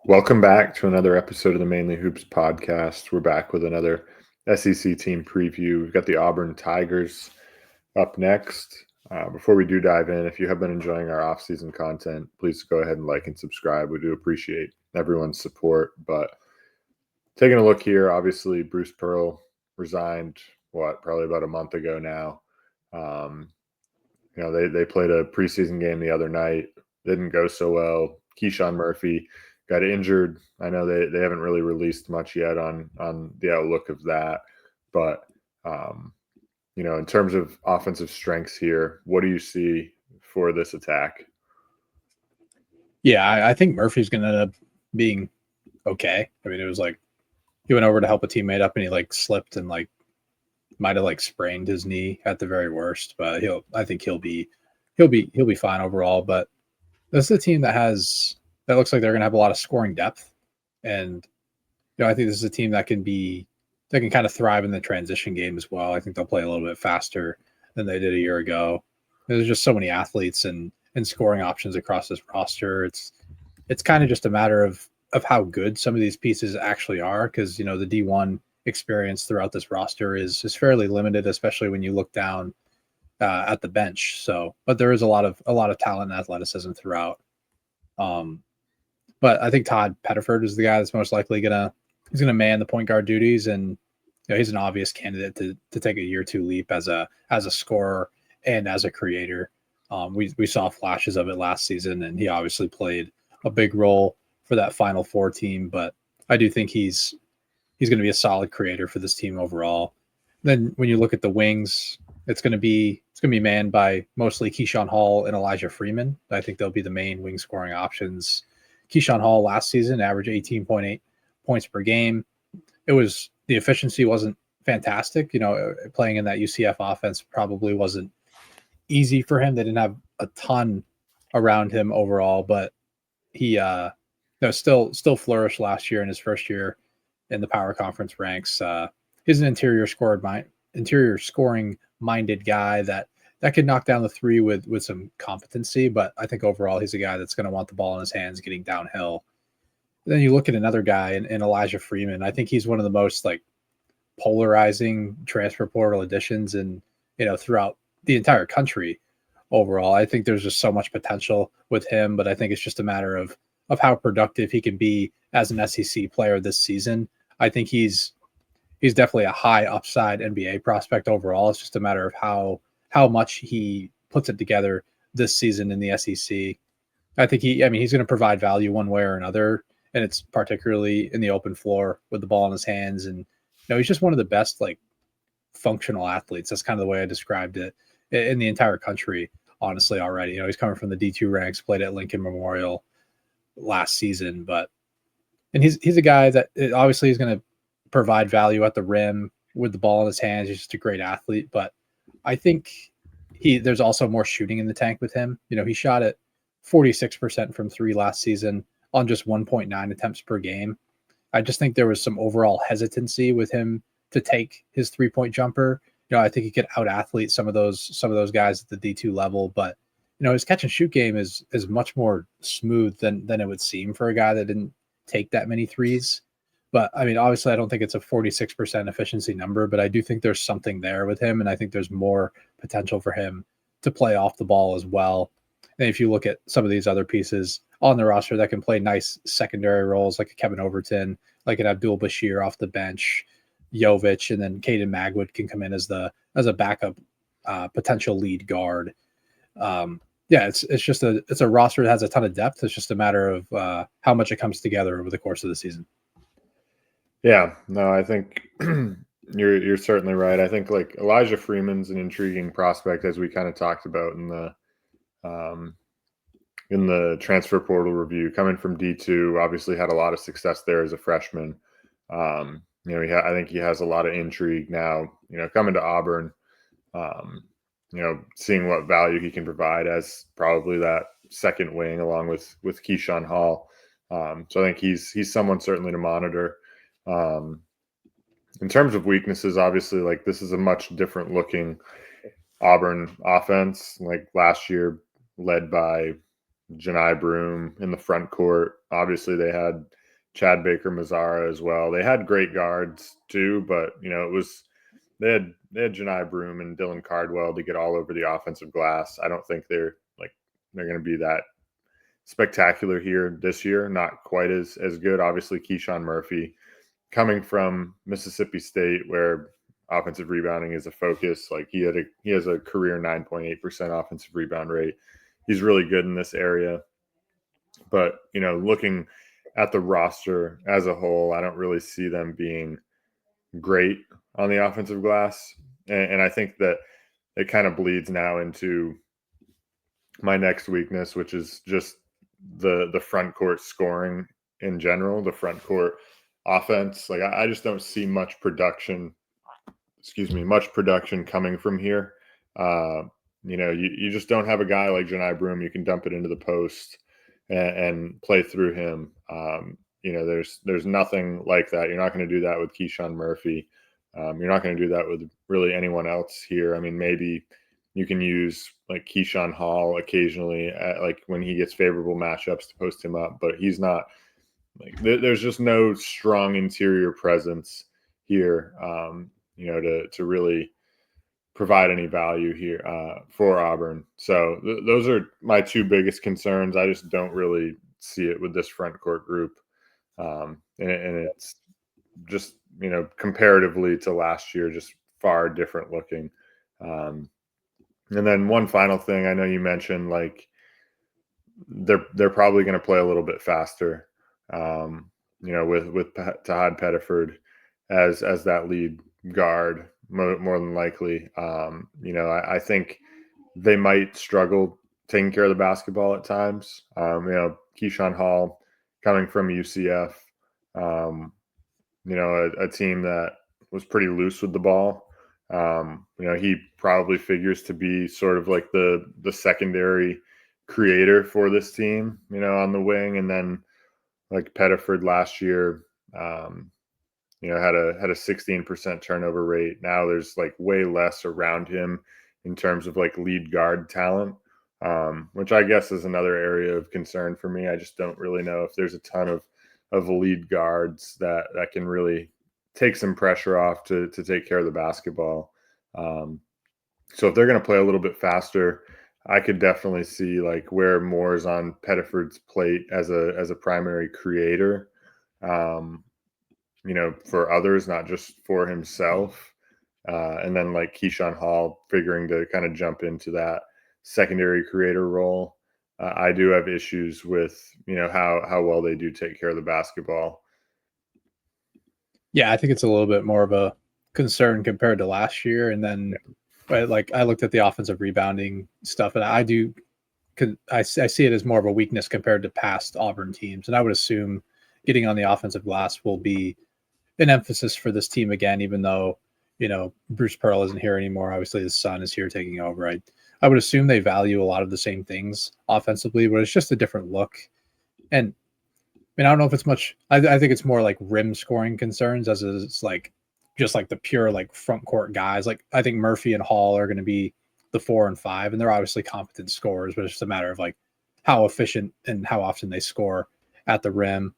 Welcome back to another episode of the Mainly Hoops podcast. We're back with another SEC team preview. We've got the Auburn Tigers up next. Before we do dive in, if you have been enjoying our off-season content, please go ahead and like and subscribe. We do appreciate everyone's support. But taking a look here, obviously Bruce Pearl resigned, probably about a month ago now. They played a preseason game the other night. Didn't go so well. Keyshawn Murphy got injured. I know they haven't really released much yet on the outlook of that. But, in terms of offensive strengths here, what do you see for this attack? Yeah, I think Murphy's going to end up being okay. I mean, it was like he went over to help a teammate up and he slipped and might have sprained his knee at the very worst, but I think he'll be fine overall. But this is a team that looks like they're going to have a lot of scoring depth, and I think this is a team that can kind of thrive in the transition game as well. I think they'll play a little bit faster than they did a year ago. There's just so many athletes and scoring options across this roster. It's kind of just a matter of how good some of these pieces actually are, because the D1 experience throughout this roster is fairly limited, especially when you look down at the bench. But there is a lot of talent and athleticism throughout. But I think Todd Pettiford is the guy that's most likely gonna man the point guard duties, and he's an obvious candidate to take a year two leap as a scorer and as a creator. We saw flashes of it last season, and he obviously played a big role for that Final Four team. But I do think he's going to be a solid creator for this team overall. Then when you look at the wings, it's going to be manned by mostly Keyshawn Hall and Elijah Freeman. I think they'll be the main wing scoring options. Keyshawn Hall last season averaged 18.8 points per game. The efficiency wasn't fantastic. Playing in that UCF offense probably wasn't easy for him. They didn't have a ton around him overall, but he still flourished last year in his first year in the power conference ranks. He's an interior scoring minded guy that could knock down the three with some competency, but I think overall he's a guy that's going to want the ball in his hands getting downhill. Then you look at another guy in Elijah Freeman. I think he's one of the most polarizing transfer portal additions and throughout the entire country overall. I think there's just so much potential with him, but I think it's just a matter of how productive he can be as an SEC player this season. I think he's definitely a high upside NBA prospect overall. It's just a matter of how much he puts it together this season in the SEC. I think he's going to provide value one way or another, and it's particularly in the open floor with the ball in his hands. And he's just one of the best functional athletes. That's kind of the way I described it in the entire country, honestly, already. He's coming from the D2 ranks, played at Lincoln Memorial last season, and he's a guy that obviously is going to provide value at the rim with the ball in his hands. He's just a great athlete, but I think there's also more shooting in the tank with him. He shot at 46% from three last season on just 1.9 attempts per game. I just think there was some overall hesitancy with him to take his 3-point jumper. I think he could out athlete some of those guys at the D2 level, but his catch and shoot game is much more smooth than it would seem for a guy that didn't take that many threes. But obviously I don't think it's a 46% efficiency number, but I do think there's something there with him. And I think there's more potential for him to play off the ball as well. And if you look at some of these other pieces on the roster that can play nice secondary roles, like a Kevin Overton, like an Abdul Bashir off the bench, Jovic, and then Caden Magwood can come in as a backup potential lead guard. It's a roster that has a ton of depth. It's just a matter of how much it comes together over the course of the season. Yeah, no, I think you're certainly right. I think Elijah Freeman's an intriguing prospect, as we kind of talked about in the transfer portal review. Coming from D2, obviously had a lot of success there as a freshman. I think he has a lot of intrigue now. Coming to Auburn, seeing what value he can provide as probably that second wing along with Keyshawn Hall. So I think he's someone certainly to monitor. In terms of weaknesses, obviously, this is a much different looking Auburn offense. Last year, led by Janai Broom in the front court. Obviously, they had Chad Baker-Mazara as well. They had great guards too, but it was they had Janai Broom and Dylan Cardwell to get all over the offensive glass. I don't think they're going to be that spectacular here this year. Not quite as good. Obviously, Keyshawn Murphy coming from Mississippi State, where offensive rebounding is a focus. Like he has a career 9.8% offensive rebound rate. He's really good in this area. But looking at the roster as a whole, I don't really see them being great on the offensive glass. And I think that it kind of bleeds now into my next weakness, which is just the front court scoring in general, the front court offense. Like I just don't see much production coming from here. You just don't have a guy like Janai Broom. You can dump it into the post and play through him. There's nothing like that. You're not going to do that with Keyshawn Murphy. You're not going to do that with really anyone else here. I mean, maybe you can use like Keyshawn Hall occasionally, like when he gets favorable matchups to post him up, but he's not like there's just no strong interior presence here, to really provide any value here for Auburn. So those are my two biggest concerns. I just don't really see it with this front court group, and it's just comparatively to last year, just far different looking. And then one final thing, I know you mentioned like they're probably going to play a little bit faster, with Tahad Pettiford as that lead guard more than likely. I think they might struggle taking care of the basketball at times. Keyshawn Hall coming from UCF, a team that was pretty loose with the ball. He probably figures to be sort of like the secondary creator for this team, on the wing. And then like Pettiford last year, had a 16% turnover rate. Now there's like way less around him in terms of like lead guard talent, which I guess is another area of concern for me. I just don't really know if there's a ton of lead guards that can really take some pressure off to take care of the basketball. So if they're going to play a little bit faster, I could definitely see like where Moore's on Pettiford's plate as a primary creator, for others, not just for himself. And then like Keyshawn Hall figuring to kind of jump into that secondary creator role. I do have issues with, how well they do take care of the basketball. Yeah, I think it's a little bit more of a concern compared to last year. And then, like I looked at the offensive rebounding stuff, and I see it as more of a weakness compared to past Auburn teams. And I would assume getting on the offensive glass will be an emphasis for this team again, even though, Bruce Pearl isn't here anymore. Obviously, his son is here taking over. I would assume they value a lot of the same things offensively, but it's just a different look. And I don't know if it's much. I think it's more like rim scoring concerns as it's like just like the pure like front court guys. Like I think Murphy and Hall are going to be the 4 and 5, and they're obviously competent scorers, but it's just a matter of like how efficient and how often they score at the rim.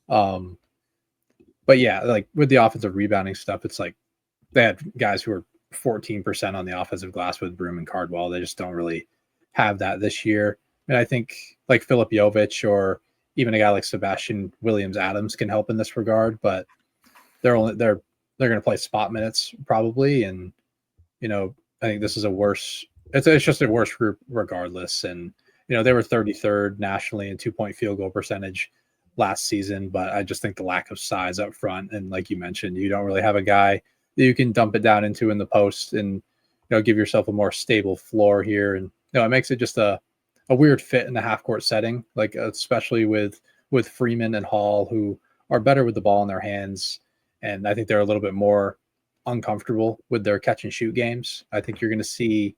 But yeah, like with the offensive rebounding stuff, it's like they had guys who were 14% on the offensive glass with Broom and Cardwell. They just don't really have that this year. And I think like Philip Jovic or even a guy like Sebastian Williams Adams can help in this regard, but they're going to play spot minutes probably. And, I think this is it's just a worse group regardless. And, they were 33rd nationally in 2-point field goal percentage last season, but I just think the lack of size up front. And like you mentioned, you don't really have a guy that you can dump it down into in the post and, give yourself a more stable floor here. And, it makes it just a weird fit in the half court setting, like especially with Freeman and Hall, who are better with the ball in their hands. And I think they're a little bit more uncomfortable with their catch and shoot games. I think you're going to see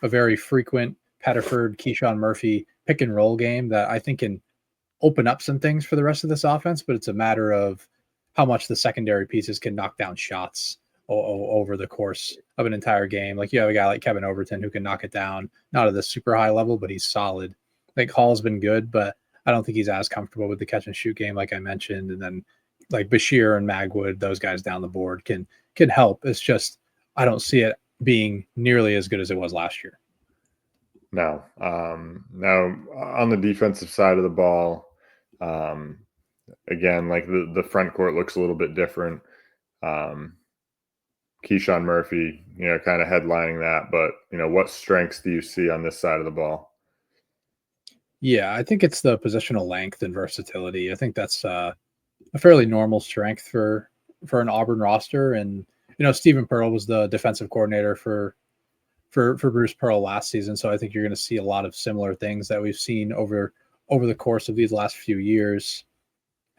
a very frequent Pettiford, Keyshawn Murphy pick and roll game that I think can open up some things for the rest of this offense, but it's a matter of how much the secondary pieces can knock down shots over the course of an entire game. Like you have a guy like Kevin Overton who can knock it down, not at the super high level, but he's solid think Hall's been good, but I don't think he's as comfortable with the catch and shoot game, like I mentioned. And then like Bashir and Magwood, those guys down the board can help. It's just I don't see it being nearly as good as it was last year. No. Now on the defensive side of the ball, um, again, like the front court looks a little bit different. Keyshawn Murphy, kind of headlining that, but what strengths do you see on this side of the ball? Yeah, I think it's the positional length and versatility. I think that's a fairly normal strength for an Auburn roster. And Stephen Pearl was the defensive coordinator for Bruce Pearl last season, so I think you're going to see a lot of similar things that we've seen over the course of these last few years.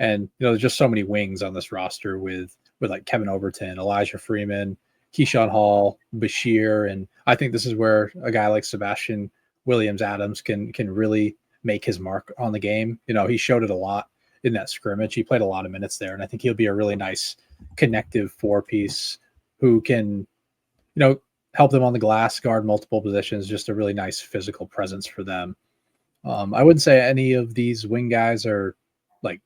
And there's just so many wings on this roster with like Kevin Overton, Elijah Freeman, Keyshawn Hall, Bashir, and I think this is where a guy like Sebastian Williams Adams can really make his mark on the game. He showed it a lot in that scrimmage. He played a lot of minutes there, and I think he'll be a really nice connective four piece who can, help them on the glass, guard multiple positions, just a really nice physical presence for them. I wouldn't say any of these wing guys are like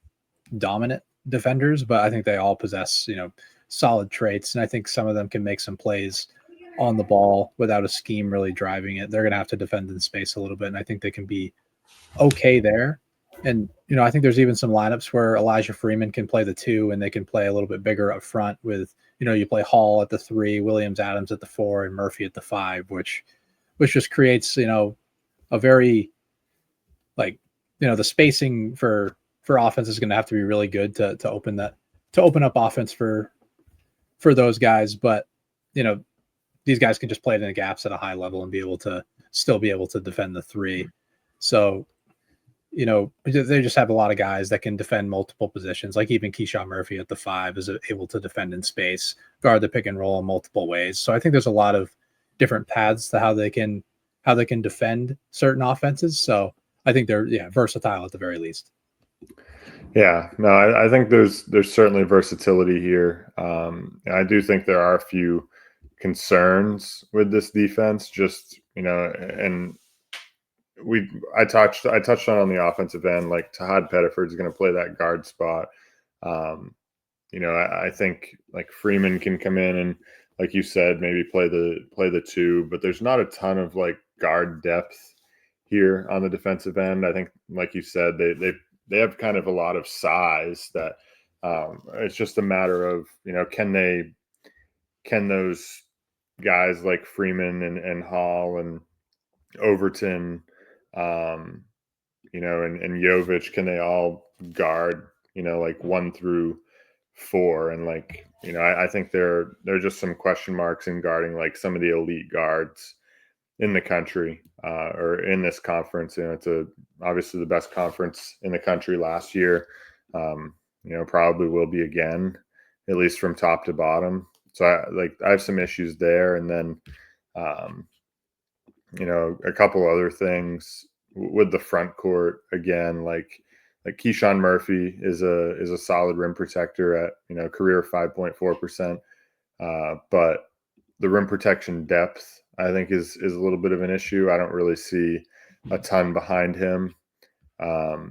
dominant defenders, but I think they all possess, solid traits. And I think some of them can make some plays on the ball without a scheme really driving it. They're going to have to defend in space a little bit. And I think they can be okay there. And, I think there's even some lineups where Elijah Freeman can play the 2 and they can play a little bit bigger up front with, you play Hall at the 3, Williams Adams at the 4, and Murphy at the 5, which just creates, a very like, the spacing for offense is going to have to be really good to open up offense for those guys. But, these guys can just play it in the gaps at a high level and still be able to defend the 3. So, they just have a lot of guys that can defend multiple positions. Like even Keyshawn Murphy at the 5 is able to defend in space, guard the pick and roll in multiple ways. So I think there's a lot of different paths to how they can defend certain offenses. So I think they're versatile at the very least. Yeah, no, I think there's certainly versatility here. I do think there are a few concerns with this defense. Just and I touched on the offensive end. Like Tahad Pettiford is going to play that guard spot. I think like Freeman can come in and, like you said, maybe play the 2, but there's not a ton of like guard depth here on the defensive end. I think, like you said, they have kind of a lot of size that it's just a matter of can those guys like Freeman and Hall and Overton, and Jovic, can they all guard, like 1 through 4? And like, I think there are just some question marks in guarding like some of the elite guards in the country or in this conference. It's obviously the best conference in the country last year. Probably will be again, at least from top to bottom. So I have some issues there. And then, a couple other things with the front court again, like Keyshawn Murphy is a solid rim protector at career 5.4%, but the rim protection depth I think is a little bit of an issue. I don't really see a ton behind him. Like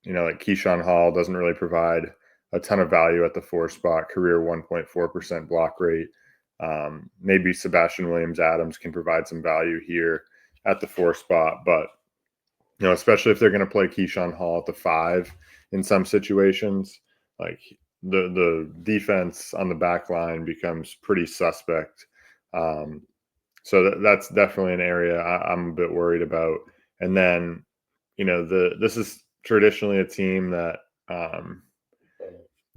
Keyshawn Hall doesn't really provide a ton of value at the 4 spot, career 1.4% block rate. Maybe Sebastian Williams Adams can provide some value here at the 4 spot, but especially if they're going to play Keyshawn Hall at the 5 in some situations, like the defense on the back line becomes pretty suspect. So that's definitely an area I'm a bit worried about. And then, this is traditionally a team that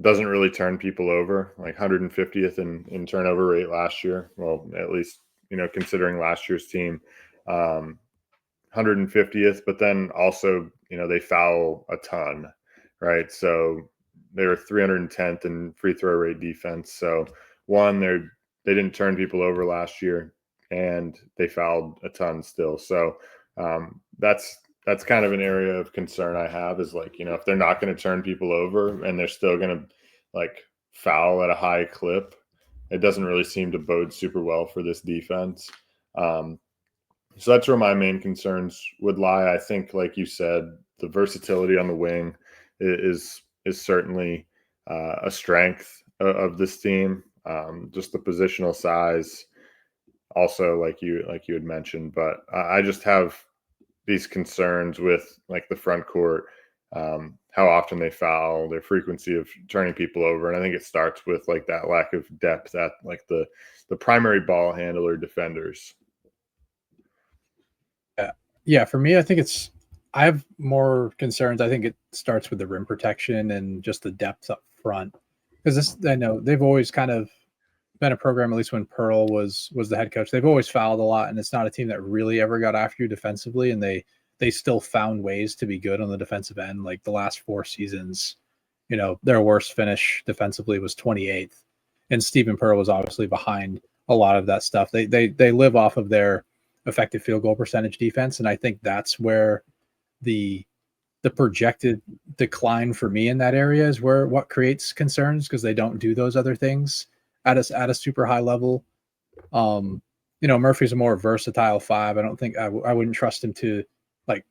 doesn't really turn people over, like 150th in turnover rate last year. Well, at least, considering last year's team, 150th, but then also, they foul a ton, right? So they were 310th in free throw rate defense. So they didn't turn people over last year, and they fouled a ton still. So that's kind of an area of concern I have, is like, if they're not going to turn people over and they're still going to like foul at a high clip, it doesn't really seem to bode super well for this defense. So that's where my main concerns would lie. I think, like you said, the versatility on the wing is certainly a strength of this team. Just the positional size, also like you had mentioned. But I just have these concerns with like the front court, how often they foul, their frequency of turning people over, and I think it starts with like that lack of depth at like the primary ball handler defenders. Yeah, for me, I have more concerns. I think it starts with the rim protection and just the depth up front. Because I know they've always kind of been a program, at least when Pearl was the head coach. They've always fouled a lot, and it's not a team that really ever got after you defensively. And they still found ways to be good on the defensive end. Like the last 4 seasons, their worst finish defensively was 28th, and Stephen Pearl was obviously behind a lot of that stuff. They live off of their effective field goal percentage defense, and I think that's where the the projected decline for me in that area is where what creates concerns because they don't do those other things at a super high level. Um, Murphy's a more versatile five. I don't think I wouldn't trust him to like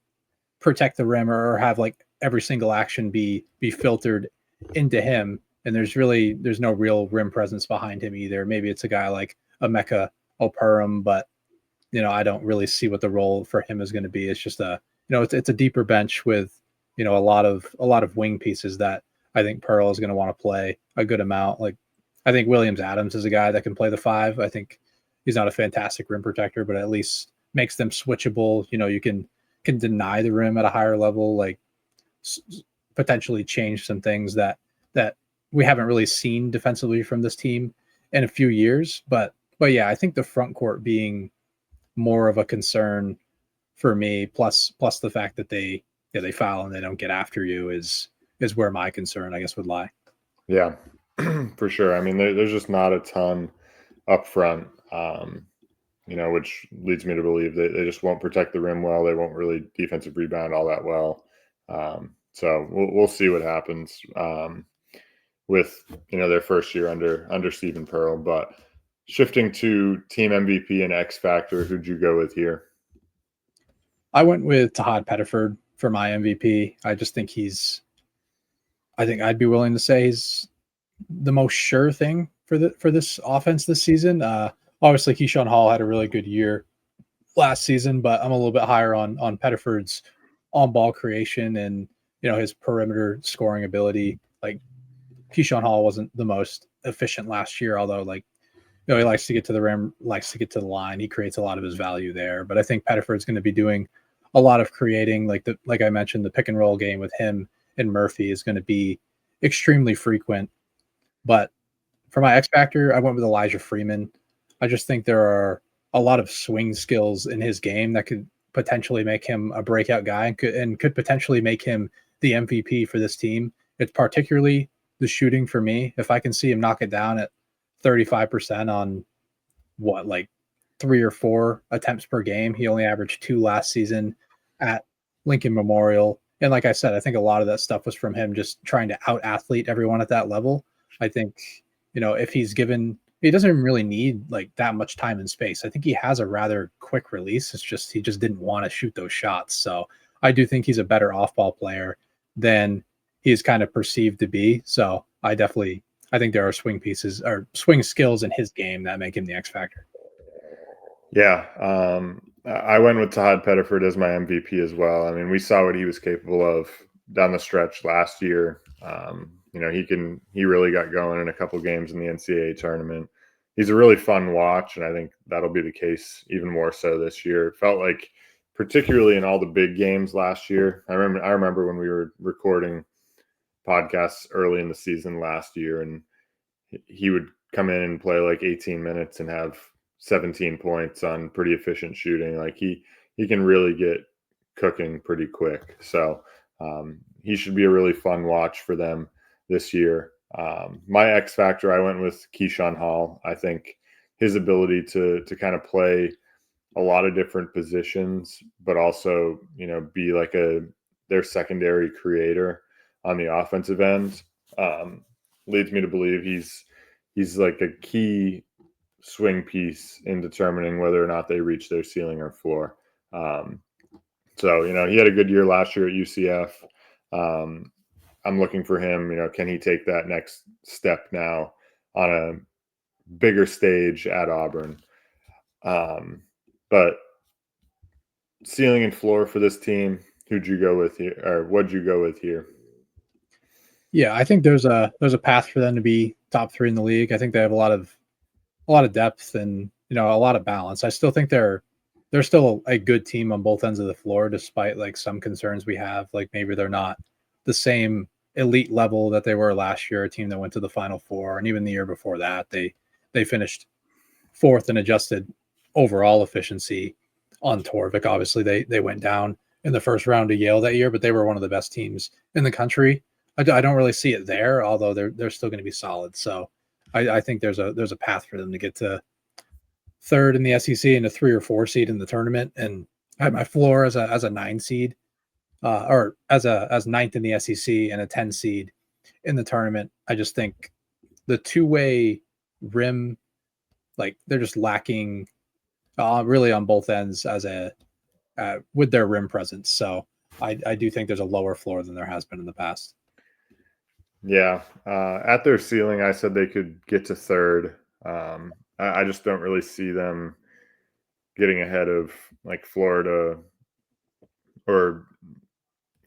protect the rim or have like every single action be filtered into him. And there's no real rim presence behind him either. Maybe it's a guy like Emeka Operum, but I don't really see what the role for him is going to be. It's just it's a deeper bench with, a lot of wing pieces that I think Pearl is going to want to play a good amount. Like I think Williams Adams is a guy that can play the five. I think he's not a fantastic rim protector, but at least makes them switchable. You can deny the rim at a higher level, like potentially change some things that we haven't really seen defensively from this team in a few years. But yeah, I think the front court being more of a concern for me, plus the fact that they foul and they don't get after you is where my concern, I guess, would lie. Yeah, for sure. I mean, there's just not a ton up front, which leads me to believe that they just won't protect the rim well. They won't really defensive rebound all that well. So we'll see what happens with their first year under Stephen Pearl. But shifting to team MVP and X Factor, who'd you go with here? I went with Tahad Pettiford for my MVP. I think I'd be willing to say he's the most sure thing for this offense this season. Obviously, Keyshawn Hall had a really good year last season, but I'm a little bit higher on Pettiford's on ball creation and his perimeter scoring ability. Like Keyshawn Hall wasn't the most efficient last year, although he likes to get to the rim, likes to get to the line. He creates a lot of his value there. But I think Pettiford's going to be doing a lot of creating, like I mentioned, the pick and roll game with him and Murphy is going to be extremely frequent. But for my X factor, I went with Elijah Freeman. I just think there are a lot of swing skills in his game that could potentially make him a breakout guy and could potentially make him the MVP for this team. It's particularly the shooting for me. If I can see him knock it down at 35% on like 3 or 4 attempts per game. He only averaged 2 last season at Lincoln Memorial. And like I said, I think a lot of that stuff was from him just trying to out athlete everyone at that level. I think, if he doesn't even really need like that much time and space. I think he has a rather quick release. It's just he just didn't want to shoot those shots. So I do think he's a better off-ball player than he's kind of perceived to be. So I think there are swing pieces or swing skills in his game that make him the X factor. Yeah, I went with Todd Pettiford as my MVP as well. I mean, we saw what he was capable of down the stretch last year. He really got going in a couple games in the NCAA tournament. He's a really fun watch, and I think that'll be the case even more so this year. It felt like, particularly in all the big games last year. I remember when we were recording podcasts early in the season last year, and he would come in and play like 18 minutes and have 17 points on pretty efficient shooting. Like he can really get cooking pretty quick. So he should be a really fun watch for them this year. My X factor, I went with Keyshawn Hall. I think his ability to kind of play a lot of different positions, but also, be like their secondary creator on the offensive end, leads me to believe he's like a key swing piece in determining whether or not they reach their ceiling or floor. So, he had a good year last year at UCF. I'm looking for him. Can he take that next step now on a bigger stage at Auburn? But ceiling and floor for this team, who'd you go with here, or what'd you go with here? Yeah, I think there's a path for them to be top 3 in the league. I think they have a lot of depth and a lot of balance. I still think they're still a good team on both ends of the floor, despite like some concerns we have. Like maybe they're not the same elite level that they were last year, a team that went to the Final Four, and even the year before that, they finished 4th in adjusted overall efficiency on Torvik. Obviously, they went down in the first round to Yale that year, but they were one of the best teams in the country. I don't really see it there, although they're still going to be solid. So I think there's a path for them to get to 3rd in the SEC and a 3 or 4 seed in the tournament. And I had my floor as a 9 seed, or as 9th in the SEC and a 10 seed in the tournament. I just think the two-way rim, like they're just lacking really on both ends with their rim presence. So I do think there's a lower floor than there has been in the past. Yeah. At their ceiling, I said they could get to 3rd. I just don't really see them getting ahead of like Florida or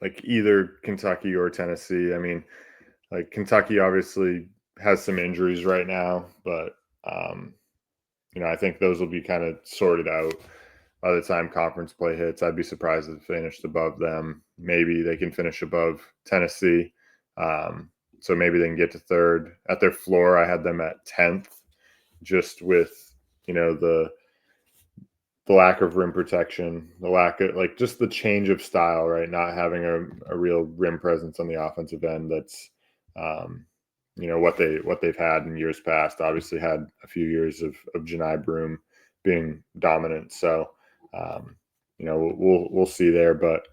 like either Kentucky or Tennessee. I mean, like Kentucky obviously has some injuries right now, but I think those will be kind of sorted out by the time conference play hits. I'd be surprised if they finished above them. Maybe they can finish above Tennessee. So maybe they can get to 3rd. At their floor, I had them at 10th, just with, the lack of rim protection, the lack of like just the change of style, right? Not having a real rim presence on the offensive end. That's, what they've had in years past. Obviously had a few years of Janai Broom being dominant. So, we'll see there, but,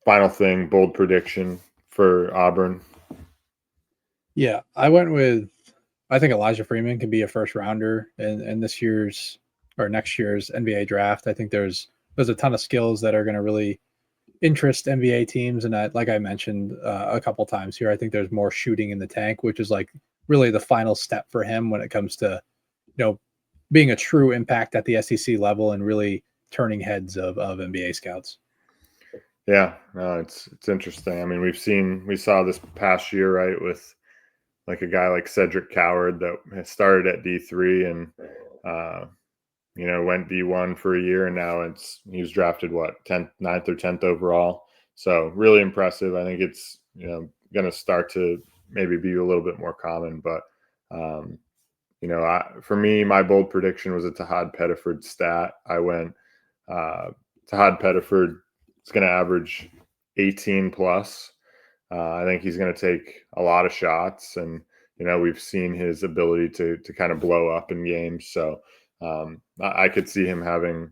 final thing, bold prediction for Auburn. Yeah, I think Elijah Freeman can be a first rounder in this year's or next year's NBA draft. I think there's a ton of skills that are going to really interest NBA teams. And like I mentioned a couple times here, I think there's more shooting in the tank, which is like really the final step for him when it comes to, being a true impact at the SEC level and really turning heads of NBA scouts. Yeah, no, it's interesting. I mean, we saw this past year, right, with like a guy like Cedric Coward that started at D3 and, went D1 for a year, and now he was drafted 9th or 10th overall. So really impressive. I think it's going to start to maybe be a little bit more common. But for me, my bold prediction was a Tahad Pettiford stat. I went Tahad Pettiford is going to average 18 plus. I think he's going to take a lot of shots, and we've seen his ability to kind of blow up in games. So I could see him having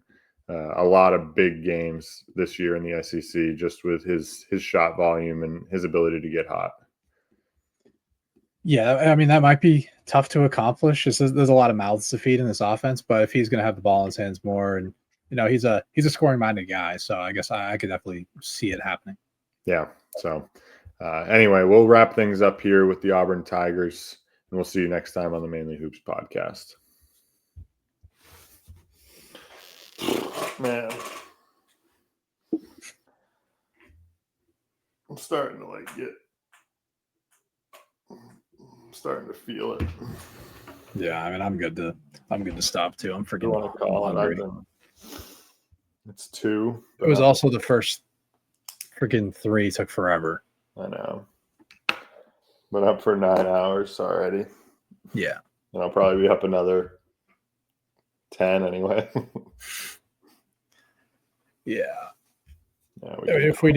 a lot of big games this year in the SEC, just with his shot volume and his ability to get hot. Yeah, I mean that might be tough to accomplish. There's a lot of mouths to feed in this offense, but if he's going to have the ball in his hands more, and he's a scoring minded guy, so I guess I could definitely see it happening. Yeah. So anyway, we'll wrap things up here with the Auburn Tigers, and we'll see you next time on the Mainly Hoops podcast. Man, I'm starting to feel it. Yeah, I mean, I'm good to stop too. I'm freaking hungry. It's 2. It was also the first freaking 3 took forever. I know. Been up for 9 hours already. Yeah. And I'll probably be up another 10 anyway. Yeah. If we